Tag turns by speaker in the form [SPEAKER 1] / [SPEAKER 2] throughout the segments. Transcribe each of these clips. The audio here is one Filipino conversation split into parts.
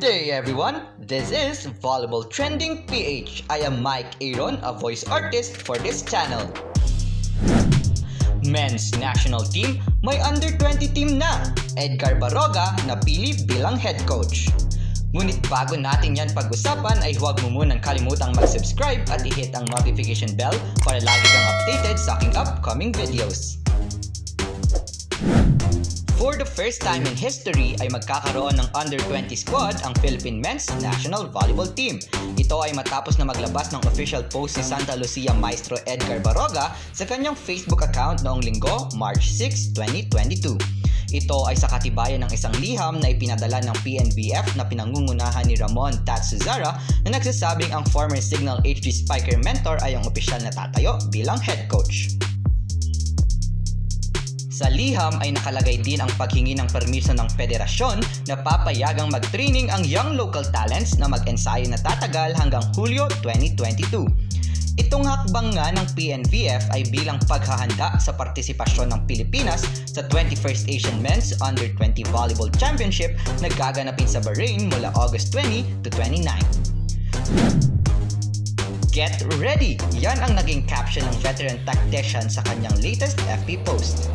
[SPEAKER 1] day everyone, this is Volleyball Trending PH. I am Mike Aaron, a voice artist for this channel. Men's national team, may under-20 team na. Edgar Baroga napili bilang head coach. Ngunit bago natin yan pag-usapan ay huwag mo munang kalimutang mag-subscribe at i-hit ang notification bell para lagi kang updated sa aking upcoming videos. For the first time in history ay magkakaroon ng under-20 squad ang Philippine Men's National Volleyball Team. Ito ay matapos na maglabas ng official post si Santa Lucia Maestro Edgar Baroga sa kanyang Facebook account noong linggo, March 6, 2022. Ito ay sa katibayan ng isang liham na ipinadala ng PNVF na pinangungunahan ni Ramon Tat Suzara na nagsasabing ang former Signal HD Spiker mentor ay ang opisyal na tatayo bilang head coach. Sa liham ay nakalagay din ang paghingi ng permiso ng federasyon na papayagang mag-training ang young local talents na mag-ensayo na tatagal hanggang Hulyo 2022. Itong hakbang nga ng PNVF ay bilang paghahanda sa partisipasyon ng Pilipinas sa 21st Asian Men's Under-20 Volleyball Championship na gaganapin sa Bahrain mula August 20 to 29. Get ready! Yan ang naging caption ng veteran tactician sa kanyang latest FB post.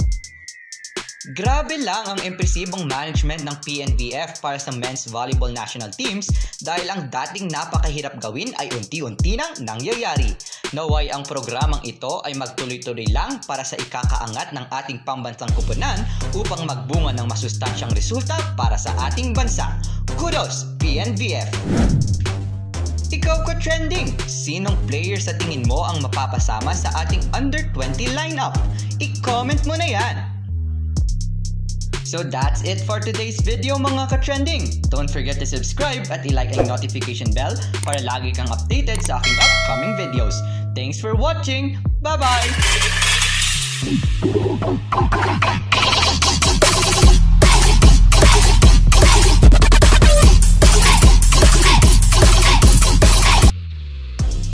[SPEAKER 1] Grabe lang ang impresibong management ng PNVF para sa men's volleyball national teams dahil ang dating napakahirap gawin ay unti-unti nang nangyayari. Naway ang programang ito ay magtuloy-tuloy lang para sa ikakaangat ng ating pambansang kupunan upang magbunga ng masustansyang resulta para sa ating bansa. Kudos, PNVF! Ikaw ka-trending! Sinong player sa tingin mo ang mapapasama sa ating under-20 lineup? I-comment mo na yan! So that's it for today's video mga ka-trending. Don't forget to subscribe at i-like ang notification bell para lagi kang updated sa aking upcoming videos. Thanks for watching! Bye-bye!